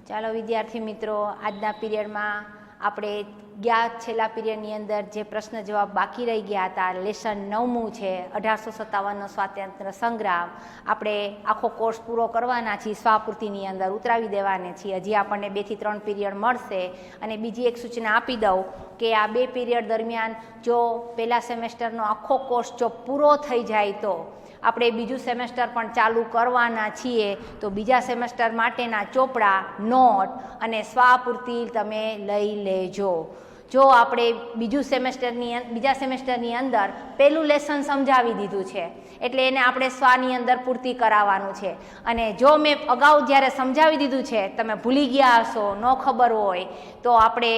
ચાલો વિદ્યાર્થી મિત્રો, આજના પીરિયડમાં આપણે ગયા છેલ્લા પીરિયડની અંદર જે પ્રશ્ન જવાબ બાકી રહી ગયા હતા, લેસન 9મું છે 1857નો સ્વાતંત્ર્ય સંગ્રામ. આપણે આખો કોર્સ પૂરો કરવાના છીએ, સ્વાપૂર્તિની અંદર ઉતરાવી દેવાના છીએ. હજી આપણને 2 થી 3 પીરિયડ મળશે. અને બીજી એક સૂચના આપી દઉં કે આ 2 પીરિયડ દરમિયાન જો પહેલા સેમેસ્ટરનો આખો કોર્સ જો પૂરો થઈ જાય તો આપણે બીજું સેમેસ્ટર પણ ચાલુ કરવાના છીએ. તો બીજા સેમેસ્ટર માટેના ચોપડા, નોટ અને સ્વાપૂર્તિ તમે લઈ લેજો. જો આપણે બીજા સેમેસ્ટરની અંદર પહેલું લેસન સમજાવી દીધું છે એટલે એને આપણે સ્વાની અંદર પૂર્તિ કરાવવાનું છે. અને જો મેં અગાઉ જ્યારે સમજાવી દીધું છે તમે ભૂલી ગયા હશો, ન ખબર હોય તો આપણે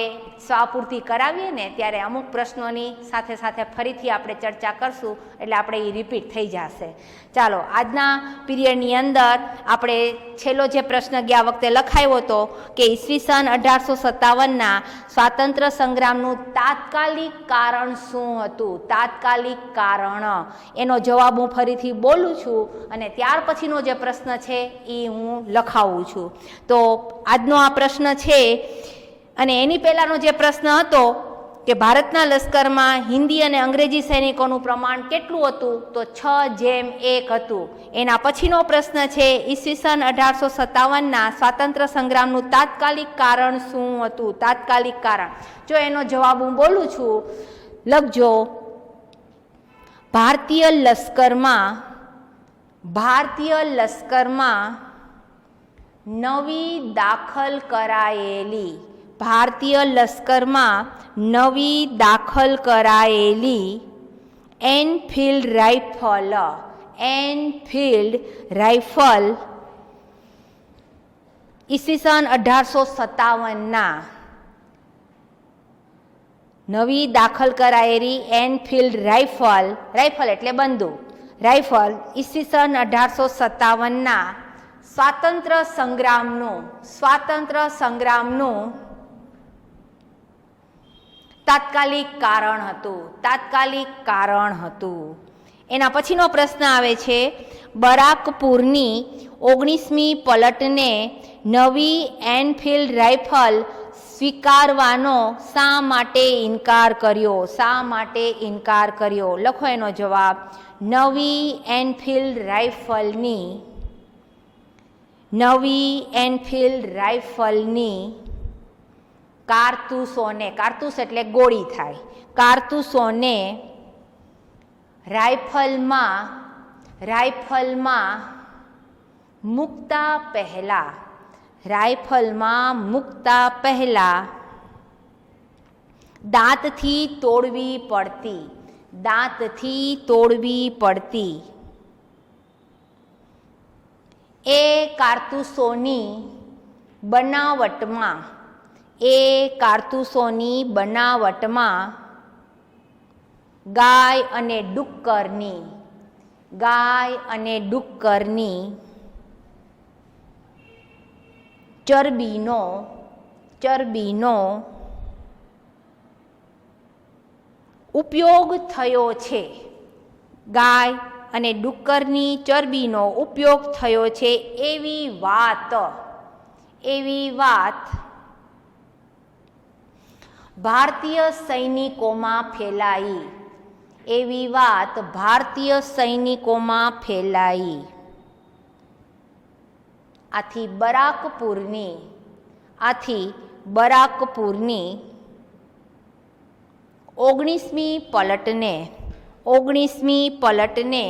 સ્વાપૂર્તિ કરાવીએ ને ત્યારે અમુક પ્રશ્નોની સાથે સાથે ફરીથી આપણે ચર્ચા કરશું એટલે આપણે એ રિપીટ થઈ જશે. ચાલો, આજના પીરિયડની અંદર આપણે છેલ્લો જે પ્રશ્ન ગયા વખતે લખાયો હતો કે ઈસવીસન 1857ના સ્વાતંત્ર્ય સંગ્રામનું તાત્કાલિક કારણ શું હતું. તાત્કાલિક કારણ એનો જવાબ હું ફરીથી બોલું છું અને ત્યાર પછીનો જે પ્રશ્ન છે એ હું લખાવું છું. તો આજનો આ પ્રશ્ન છે અને એની પહેલાંનો જે પ્રશ્ન હતો કે ભારતના લશ્કરમાં હિન્દી અને અંગ્રેજી સૈનિકોનું પ્રમાણ કેટલું હતું, તો 6:1 હતું. એના પછીનો પ્રશ્ન છે ઈસવીસન 1857ના સ્વાતંત્ર્ય સંગ્રામનું તાત્કાલિક કારણ શું હતું. તાત્કાલિક કારણ જો એનો જવાબ હું બોલું છું, લખજો. ભારતીય લશ્કરમાં નવી દાખલ કરાયેલી એનફિલ્ડ રાઇફલ ઈસવીસન 1857ના નવી દાખલ કરાયેલી એનફિલ્ડ રાઇફલ એટલે બંદૂક, રાઇફલ ઈસવીસન 1857ના સ્વાતંત્ર્ય સંગ્રામનું તાત્કાલિક કારણ હતું. એના પછીનો પ્રશ્ન આવે છે બરાકપુરની 19મી પલટને નવી એનફિલ્ડ રાઇફલ સ્વીકારવાનો શા માટે ઇનકાર કર્યો. લખો એનો જવાબ. નવી એનફિલ્ડ રાઇફલની કારતૂસ એટલે ગોળી થાય, કારતૂસોને રાઇફલમાં મૂકતા પહેલા દાંતથી તોડવી પડતી. એ કારતૂસોની બનાવટમાં ગાય અને ડુક્કરની ચરબીનો ઉપયોગ થયો છે. ગાય અને ડુક્કરની ચરબીનો ઉપયોગ થયો છે એવી વાત ભારતીય સૈનિકોમાં ફેલાઈ. આથી બરાકપુરની 19મી પલટને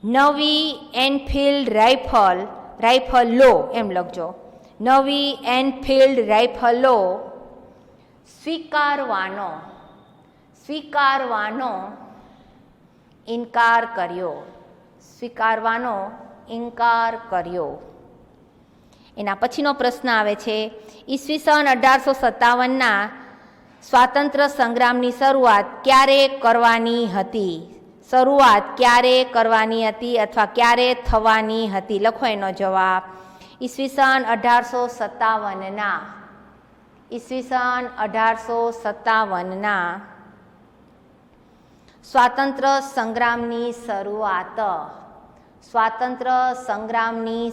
નવી એનફિલ્ડ રાઇફલો એમ લખજો. નવી એનફિલ્ડ રાઇફલો સ્વીકારવાનો ઇનકાર કર્યો. એના પછીનો પ્રશ્ન આવે છે ઈસવીસન 1857ના સ્વાતંત્ર્ય સંગ્રામની શરૂઆત ક્યારે કરવાની હતી અથવા ક્યારે થવાની હતી. લખો એનો જવાબ. ઈસવીસન 1857ના સ્વાતંત્ર્ય સંગ્રામની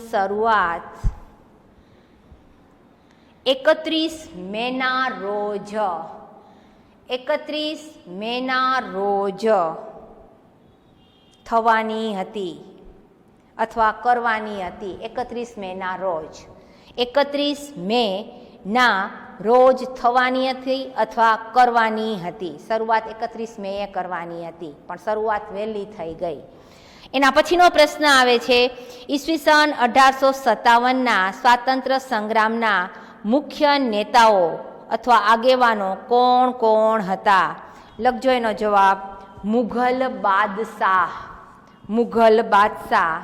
શરૂઆત 31 મેના રોજ, 31 મેના રોજ થવાની હતી અથવા કરવાની હતી. 31 મેના રોજ, 31 મેના રોજ થવાની હતી અથવા કરવાની હતી. શરૂઆત 31 મેએ કરવાની હતી પણ શરૂઆત વહેલી થઈ ગઈ. એના પછીનો પ્રશ્ન આવે છે, ઈસવીસન 1857ના સ્વાતંત્ર્ય સંગ્રામના મુખ્ય નેતાઓ અથવા આગેવાનો કોણ કોણ હતા? લખજો એનો જવાબ. મુઘલ બાદશાહ, મુઘલ બાદશાહ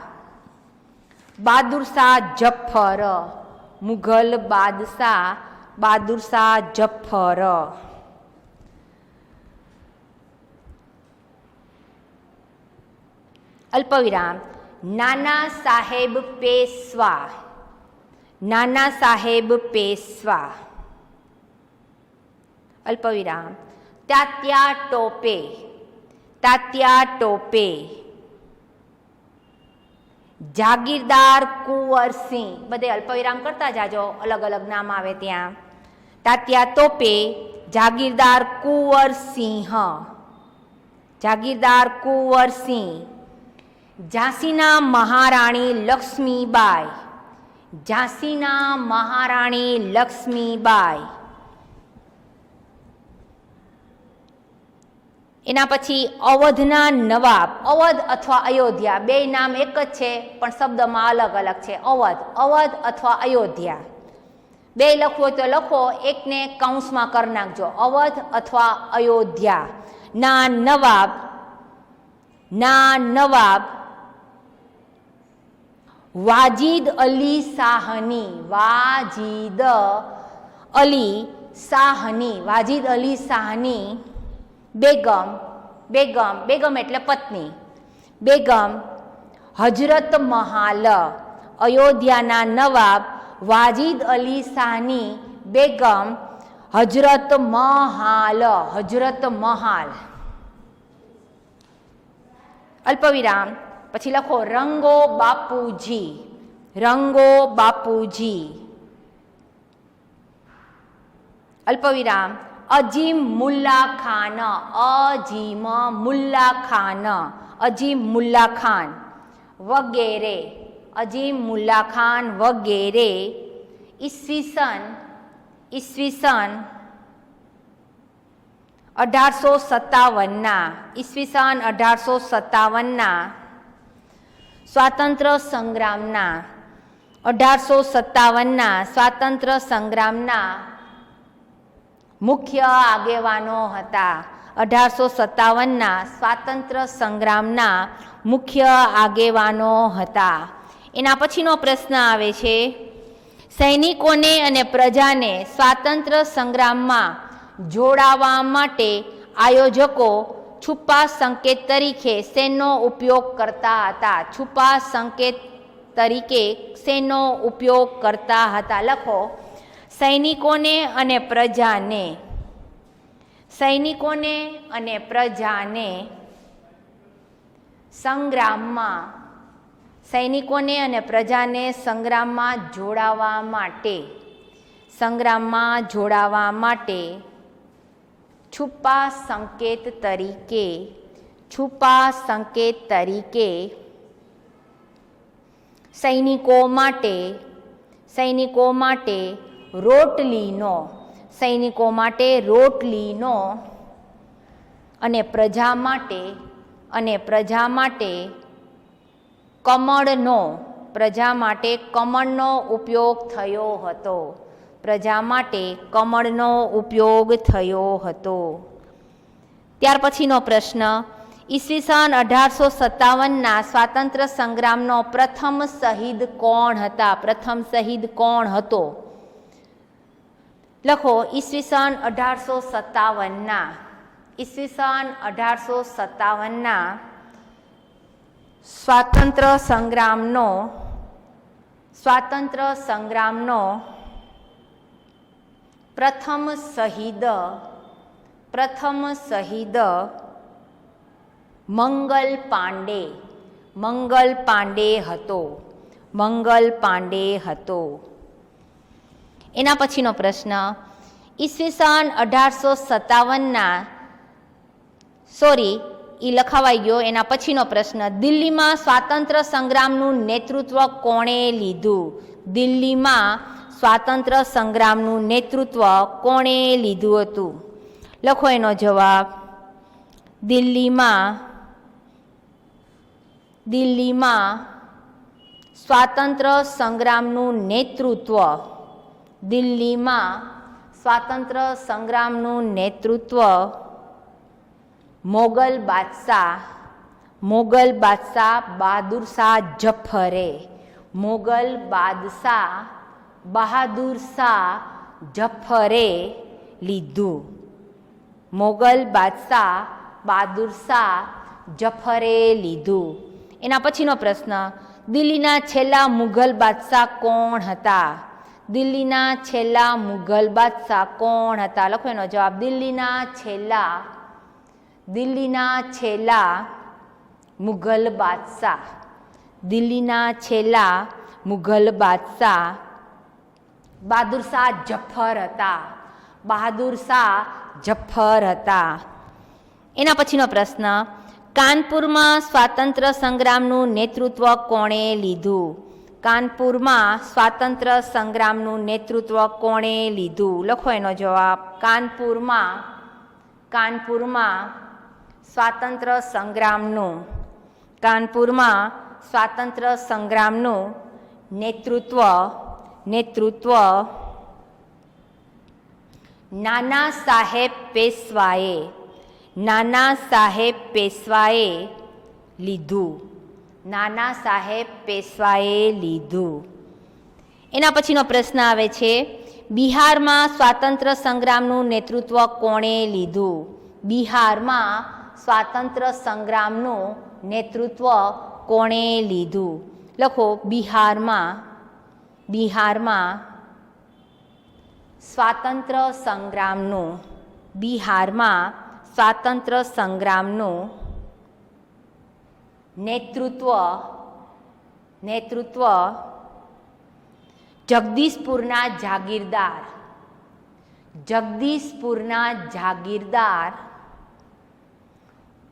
બહાદુર શાહ જફર, મુઘલ બાદશાહ બહાદુર શાહ જફર. અલ્પવિરામ. નાના સાહેબ પેશવા, નાના સાહેબ પેશવા. અલ્પવિરામ. તાત્યા ટોપે, તાત્યા ટોપે. જાગીરદાર કુંવરસિંહ, બધે અલ્પવિરામ કરતા જાજો, અલગ અલગ નામ આવે ત્યાં. તાત્યા ટોપે, જાગીરદાર કુંવરસિંહ, જાગીરદાર કુંવરસિંહ. ઝાંસીના મહારાણી લક્ષ્મીબાઈ, ઝાંસીના મહારાણી લક્ષ્મીબાઈ. એના પછી અવધના નવાબ, અવધ અથવા અયોધ્યા બે નામ એક જ છે પણ શબ્દમાં અલગ અલગ છે. અવધ, અવધ અથવા અયોધ્યા બે લખવું હોય તો લખો, એકને કૌંસમાં કરી નાખજો. અવધ અથવા અયોધ્યા ના નવાબ, ના નવાબ વાજીદ અલી શાહની, વાજીદ અલી શાહની, વાજીદ અલી શાહની બેગમ, બેગમ, બેગમ એટલે પત્ની, બેગમ હજરત મહાલ. અયોધ્યાના નવાબ વાજીદ અલી શાહની બેગમ હજરત મહાલ, હજરત મહાલ. અલ્પવિરામ. પછી લખો રંગો બાપુજી, રંગો બાપુજી. અલ્પવિરામ. અજીમ મુલ્લા ખાન, અજીમ મુલ્લા ખાન, અજીમ મુલ્લા ખાન વગેરે, અજીમ મુલ્લા ખાન વગેરે. ઈસવીસન, ઈસવીસન 1857ના, ઈસવીસન 1857ના સ્વાતંત્ર્ય સંગ્રામના, 1857ના સ્વાતંત્ર્ય સંગ્રામના મુખ્ય આગેવાનો હતા. 1857ના સ્વાતંત્ર્ય સંગ્રામના મુખ્ય આગેવાનો હતા. એના પછીનો પ્રશ્ન આવે છે, સૈનિકોને અને પ્રજાને સ્વાતંત્ર્ય સંગ્રામમાં જોડાવા માટે આયોજકો છુપા સંકેત તરીકે શેનો ઉપયોગ કરતા હતા? છુપા સંકેત તરીકે શેનો ઉપયોગ કરતા હતા? લખો સૈનિકોને અને પ્રજાને, સૈનિકોને અને પ્રજાને સંગ્રામમાં, સૈનિકોને અને પ્રજાને સંગ્રામમાં જોડાવા માટે, સંગ્રામમાં જોડાવા માટે છુપા સંકેત તરીકે, છુપા સંકેત તરીકે સૈનિકો માટે, સૈનિકો માટે રોટલીનો, સૈનિકો માટે રોટલીનો અને પ્રજા માટે, અને પ્રજા માટે કમળનો, પ્રજા માટે કમળનો ઉપયોગ થયો હતો. પ્રજા માટે કમળનો ઉપયોગ થયો હતો. ત્યાર પછીનો પ્રશ્ન, ઈસવીસન 1857ના સ્વાતંત્ર્ય સંગ્રામનો પ્રથમ શહીદ કોણ હતા? પ્રથમ શહીદ કોણ હતો? લખો ઈસવીસન 1857ના, ઈસવીસન 1857ના સ્વાતંત્ર્ય સંગ્રામનો, સ્વાતંત્ર્ય સંગ્રામનો પ્રથમ શહીદ, પ્રથમ શહીદ મંગલ પાંડે, મંગલ પાંડે હતો, મંગલ પાંડે હતો. એના પછીનો પ્રશ્ન, ઈસવીસન 1857ના એ લખાવાઈ ગયો. એના પછીનો પ્રશ્ન, દિલ્હીમાં સ્વાતંત્ર્ય સંગ્રામનું નેતૃત્વ કોણે લીધું? દિલ્હીમાં સ્વાતંત્ર્ય સંગ્રામનું નેતૃત્વ કોણે લીધું હતું? લખો એનો જવાબ. દિલ્હીમાં સ્વાતંત્ર્ય સંગ્રામનું નેતૃત્વ મોગલ બાદશાહ બહાદુર શાહ જફરે લીધું. મોગલ બાદશાહ બહાદુર શાહ જફરે લીધું. એના પછીનો પ્રશ્ન, દિલ્હીના છેલ્લા મુઘલ બાદશાહ કોણ હતા? દિલ્હીના છેલ્લા મુઘલ બાદશાહ કોણ હતા? લખો એનો જવાબ. દિલ્હીના છેલ્લા મુઘલ બાદશાહ બહાદુર શાહ જફર હતા. એના પછીનો પ્રશ્ન, કાનપુરમાં સ્વાતંત્ર્ય સંગ્રામનું નેતૃત્વ કોણે લીધું? કાનપુરમાં સ્વાતંત્ર્ય સંગ્રામનું નેતૃત્વ કોણે લીધું? લખો એનો જવાબ. કાનપુરમાં સ્વાતંત્ર્ય સંગ્રામનું નેતૃત્વ નાના સાહેબ પેશવાએ લીધું. એના પછીનો પ્રશ્ન આવે છે, બિહારમાં સ્વાતંત્ર્ય સંગ્રામનું નેતૃત્વ કોણે લીધું? બિહારમાં સ્વાતંત્ર્ય સંગ્રામનું નેતૃત્વ કોણે લીધું? લખો. બિહારમાં સ્વાતંત્ર્ય સંગ્રામનું નેતૃત્વ જગદીશપુરના જાગીરદાર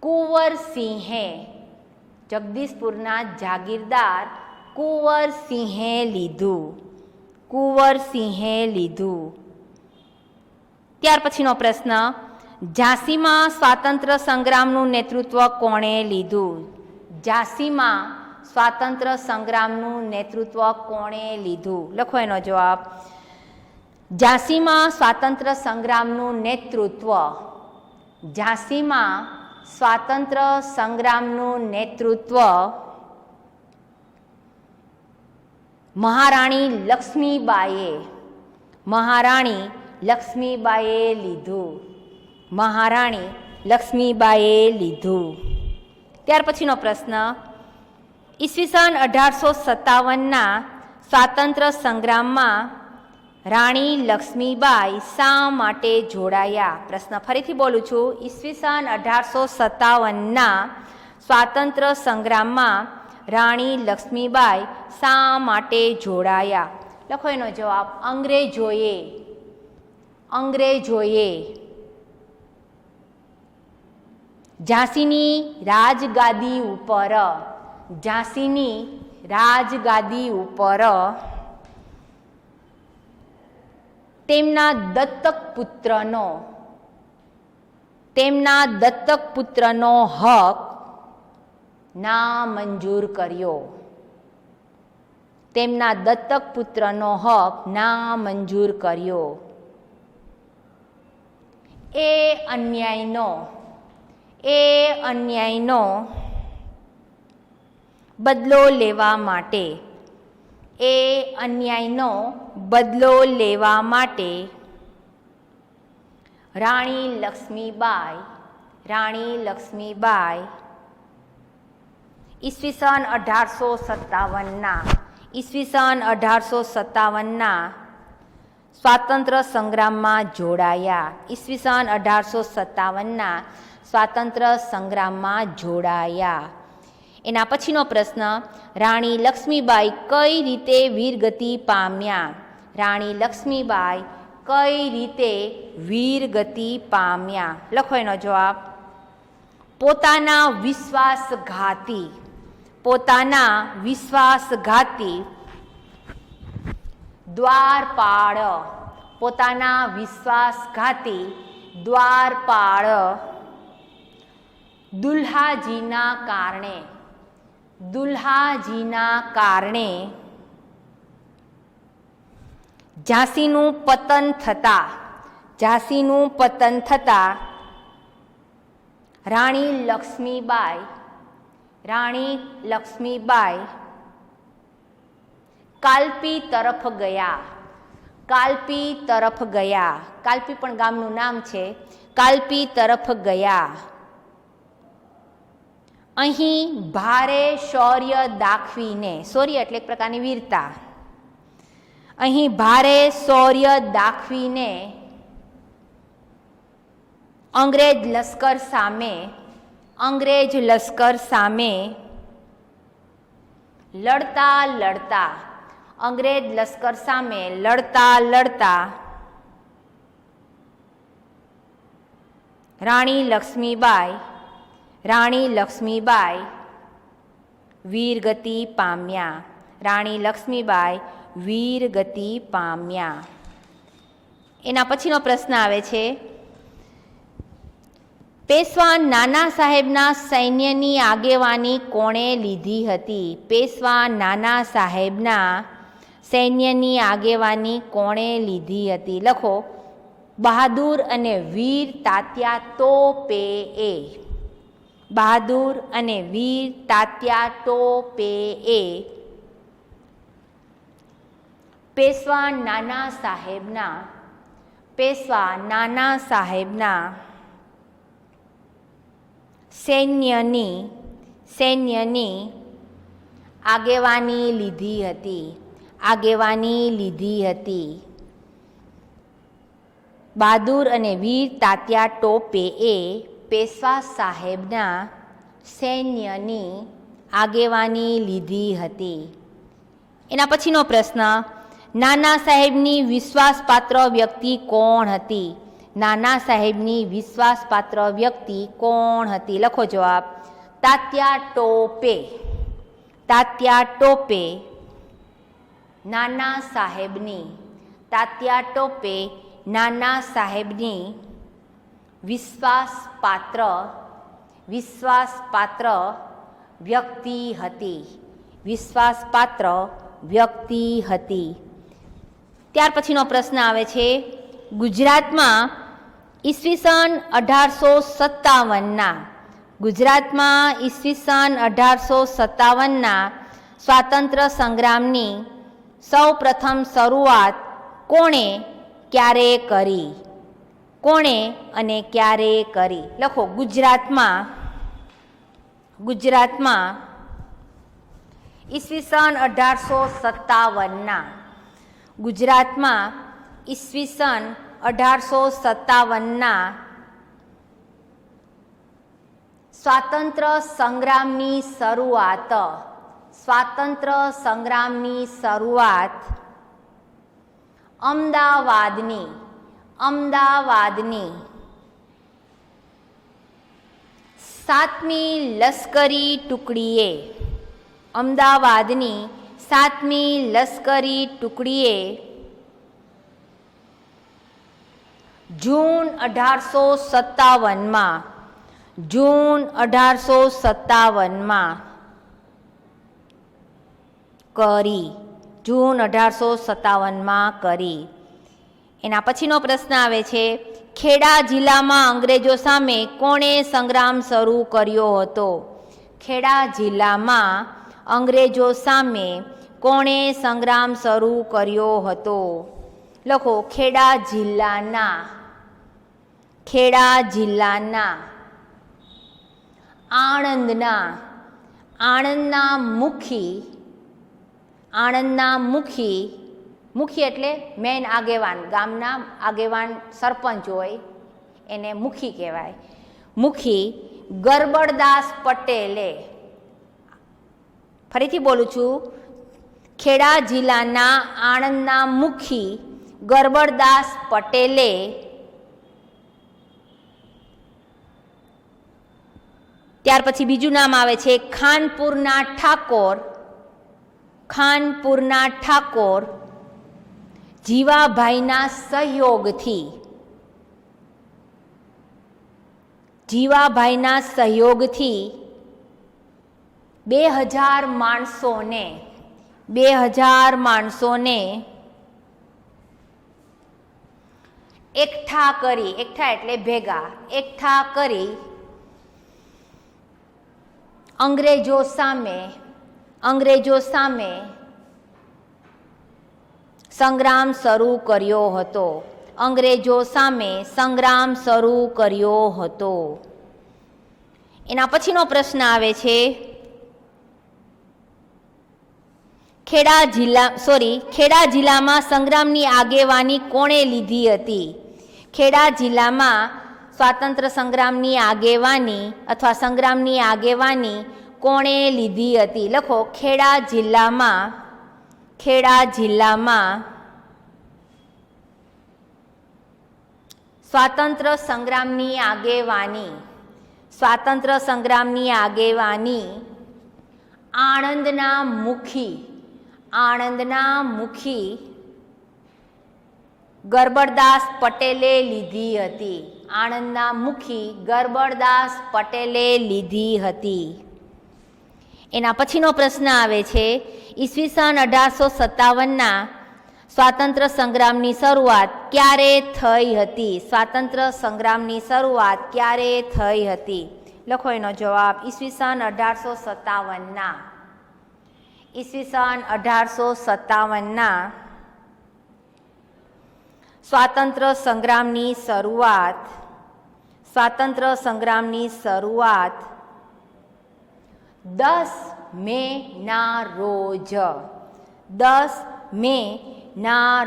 કુંવરસિંહે લીધું. ત્યાર પછીનો પ્રશ્ન, ઝાંસીમાં સ્વાતંત્ર્ય સંગ્રામનું નેતૃત્વ કોણે લીધું? ઝાંસીમાં સ્વાતંત્ર્ય સંગ્રામનું નેતૃત્વ કોણે લીધું? લખો એનો જવાબ. ઝાંસીમાં સ્વાતંત્ર્ય સંગ્રામનું નેતૃત્વ મહારાણી લક્ષ્મીબાઈએ લીધું. ત્યાર પછીનો પ્રશ્ન, ઈસવીસન 1857ના સ્વાતંત્ર્ય સંગ્રામમાં રાણી લક્ષ્મીબાઈ શા માટે જોડાયા? પ્રશ્ન ફરીથી બોલું છું. ઈસવીસન 1857ના સ્વાતંત્ર્ય સંગ્રામમાં રાણી લક્ષ્મીબાઈ શા માટે જોડાયા? લખો એનો જવાબ. અંગ્રેજોએ ઝાંસીની રાજગાદી ઉપર તેમના દત્તક પુત્રનો હક નામંજૂર કર્યો. એ અન્યાયનો બદલો લેવા માટે રાણી લક્ષ્મીબાઈ ઈસવીસન 1857ના સ્વાતંત્ર્ય સંગ્રામમાં જોડાયા. ઈસવીસન 1857ના સ્વાતંત્ર્ય સંગ્રામમાં જોડાયા. એના પછીનો પ્રશ્ન, રાણી લક્ષ્મીબાઈ કઈ રીતે વીરગતિ પામ્યા? રાણી લક્ષ્મીબાઈ કઈ રીતે વીરગતિ પામ્યા? લખો એનો જવાબ. પોતાના વિશ્વાસઘાતી દ્વારપાળ, પોતાના વિશ્વાસઘાતી દ્વારપાળ દુલ્હાજીના કારણે ઝાંસીનું પતન થતા રાણી લક્ષ્મીબાઈ કાલ્પી તરફ ગયા. કાલ્પી પણ ગામનું નામ છે. કાલ્પી તરફ ગયા. અહીં ભારે શૌર્ય દાખવીને, શૌર્ય એટલે એક પ્રકારની વીરતા, અહીં ભારે શૌર્ય દાખવીને અંગ્રેજ લશ્કર સામે લડતા રાણી લક્ષ્મીબાઈ વીરગતિ પામ્યા. એના પછીનો પ્રશ્ન આવે છે, પેશવા નાના સાહેબના સૈન્યની આગેવાની કોણે લીધી હતી? પેશવા નાના સાહેબના સૈન્યની આગેવાની કોણે લીધી હતી? લખો. બહાદુર અને વીર તાત્યા ટોપેએ. બહાદુર અને વીર તાત્યા ટોપેએ પેશવા નાના સાહેબના સૈન્યની આગેવાની લીધી હતી. બહાદુર અને વીર તાત્યા ટોપેએ પેશવા સાહેબના સૈન્યની આગેવાની લીધી હતી. એના પછીનો પ્રશ્ન, નાના સાહેબની વિશ્વાસપાત્ર વ્યક્તિ કોણ હતી? નાના સાહેબની વિશ્વાસપાત્ર વ્યક્તિ કોણ હતી? લખો જવાબ. તાત્યા ટોપે નાના સાહેબની વિશ્વાસપાત્ર વ્યક્તિ હતી. ત્યાર પછીનો પ્રશ્ન આવે છે, ગુજરાતમાં ઈસવીસન 1857ના સ્વાતંત્ર્ય સંગ્રામની સૌ પ્રથમ શરૂઆત કોણે અને ક્યારે કરી? લખો. ગુજરાતમાં ઈસવીસન 1857ના સ્વાતંત્ર્ય સંગ્રામની શરૂઆત અમદાવાદની 7મી લશ્કરી ટુકડીએ જૂન 1857માં કરી. એના પછીનો પ્રશ્ન આવે છે, ખેડા જિલ્લામાં અંગ્રેજો સામે કોણે સંગ્રામ શરૂ કર્યો હતો? ખેડા જિલ્લામાં અંગ્રેજો સામે કોણે સંગ્રામ શરૂ કર્યો હતો? લખો. ખેડા જિલ્લાના આણંદના મુખી એટલે મેન આગેવાન, ગામના આગેવાન સરપંચ હોય એને મુખી કહેવાય. મુખી ગરબડદાસ પટેલે, ફરીથી બોલું છું, ખેડા જિલ્લાના આણંદના મુખી ગરબડદાસ પટેલે ત્યાર પછી બીજું નામ આવે છે ખાનપુરના ઠાકોર જીવાભાઈના સહયોગથી 2000 માણસોને એકઠા એટલે ભેગા એકઠા કરી અંગ્રેજો સામે સંગ્રામ શરૂ કર્યો હતો. એના પછીનો પ્રશ્ન આવે છે ખેડા જિલ્લામાં સંગ્રામની આગેવાની કોણે લીધી હતી? ખેડા જિલ્લામાં સ્વાતંત્ર્ય સંગ્રામની આગેવાની અથવા સંગ્રામની આગેવાની કોણે લીધી હતી? લખો ખેડા જિલ્લામાં સ્વાતંત્ર્ય સંગ્રામની આગેવાની આણંદના મુખી ગરબડદાસ પટેલે લીધી હતી. એના પછીનો પ્રશ્ન આવે છે ઈસવીસન 1857ના સ્વાતંત્ર્ય સંગ્રામની શરૂઆત ક્યારે થઈ હતી? લખો એનો જવાબ ઈસવીસન 1857ના સ્વાતંત્ર્ય સંગ્રામની શરૂઆત 10 મેના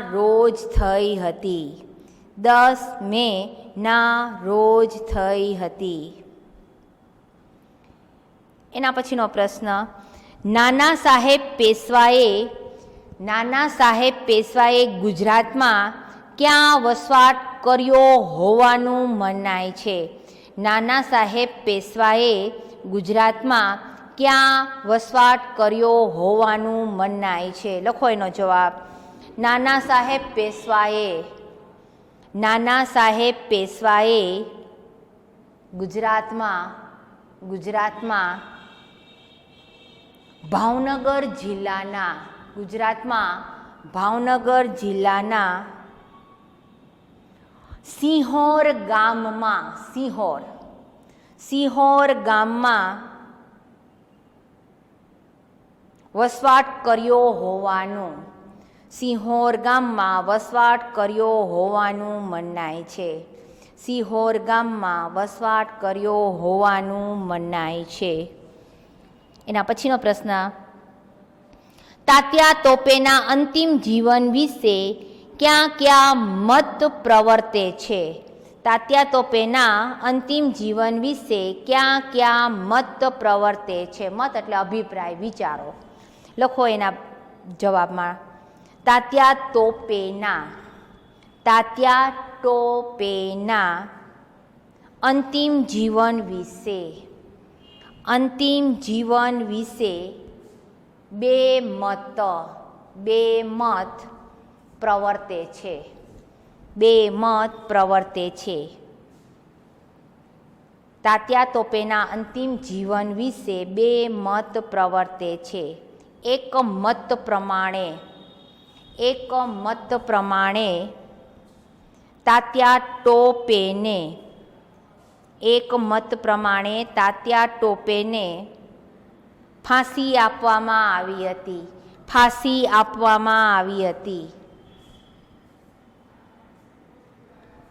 રોજ થઈ હતી. એના પછીનો પ્રશ્ન નાના સાહેબ પેશવાએ ગુજરાતમાં ક્યાં વસવાટ કર્યો હોવાનું મનાય છે? નાના સાહેબ પેશવાએ ગુજરાતમાં ક્યાં વસવાટ કર્યો હોવાનું મનાય છે? લખો એનો જવાબ નાના સાહેબ પેશવાએ ગુજરાતમાં ભાવનગર જિલ્લાના સિંહોર ગામમાં વસવાટ કર્યો હોવાનું મનાય છે. એના પછીનો પ્રશ્ન તાત્યા તોપેના અંતિમ જીવન વિશે ક્યાં મત પ્રવર્તે છે? તાત્યા તોપેના અંતિમ જીવન વિશે ક્યાં મત પ્રવર્તે છે? મત એટલે અભિપ્રાય, વિચારો. લખો એના જવાબમાં તાત્યા ટોપેના અંતિમ જીવન વિશે બે મત પ્રવર્તે છે. તાત્યા તોપેના અંતિમ જીવન વિશે બે મત પ્રવર્તે છે. એક મત પ્રમાણે તાત્યા ટોપેને ફાંસી આપવામાં આવી હતી.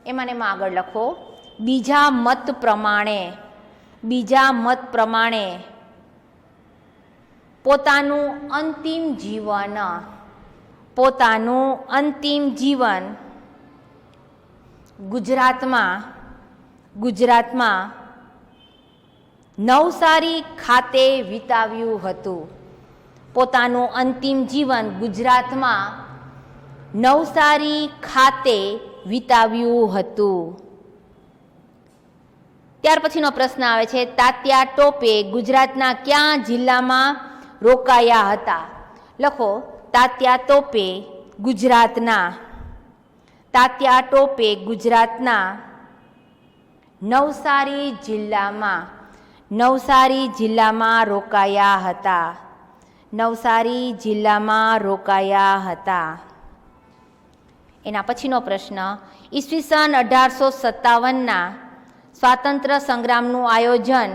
એમાં આગળ લખો બીજા મત પ્રમાણે પોતાનું અંતિમ જીવન ગુજરાતમાં નવસારી ખાતે વિતાવ્યું હતું. પોતાનું અંતિમ જીવન ગુજરાતમાં નવસારી ખાતે વિતાવ્યું હતું. ત્યાર પછીનો પ્રશ્ન આવે છે, તાત્યા ટોપે ગુજરાતના કયા જિલ્લામાં રોકાયા હતા? લખો, તાત્યા ટોપે ગુજરાતના નવસારી જિલ્લામાં રોકાયા હતા. એના પછીનો પ્રશ્ન, ઈસવીસન 1857ના સ્વાતંત્ર્ય સંગ્રામનું આયોજન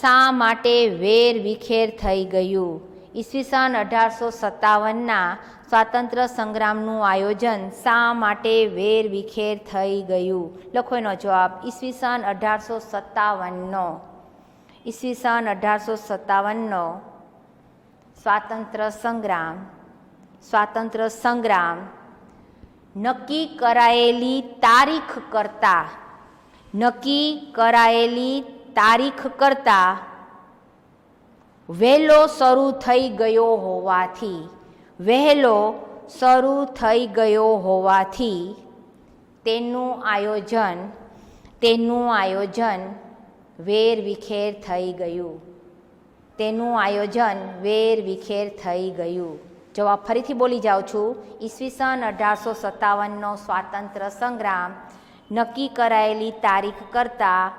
શા માટે વેરવિખેર થઈ ગયું? ઈસવીસન 1857ના સ્વાતંત્ર્ય સંગ્રામનું આયોજન શા માટે વેરવિખેર થઈ ગયું? લખો એનો જવાબ, ઈસવીસન 1857નો સ્વાતંત્ર્ય સંગ્રામ નક્કી કરાયેલી તારીખ કરતા વહેલો શરૂ થઈ ગયો હોવાથી તેનું આયોજન વેરવિખેર થઈ ગયું. જવાબ ફરીથી બોલી જાઉં છું, ઈસવીસન 1857નો સ્વાતંત્ર્ય સંગ્રામ નક્કી કરાયેલી તારીખ કરતાં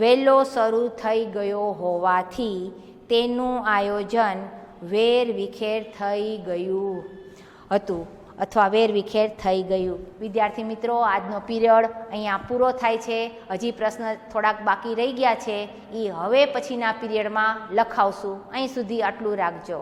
વહેલો શરૂ થઈ ગયો હોવાથી તેનું આયોજન વેરવિખેર થઈ ગયું હતું અથવા વેરવિખેર થઈ ગયું. વિદ્યાર્થી મિત્રો, આજનો પીરિયડ અહીંયા પૂરો થાય છે. હજી પ્રશ્ન થોડાક બાકી રહી ગયા છે, એ હવે પછીના પીરિયડમાં લખાવશું. અહીં સુધી આટલું રાખજો.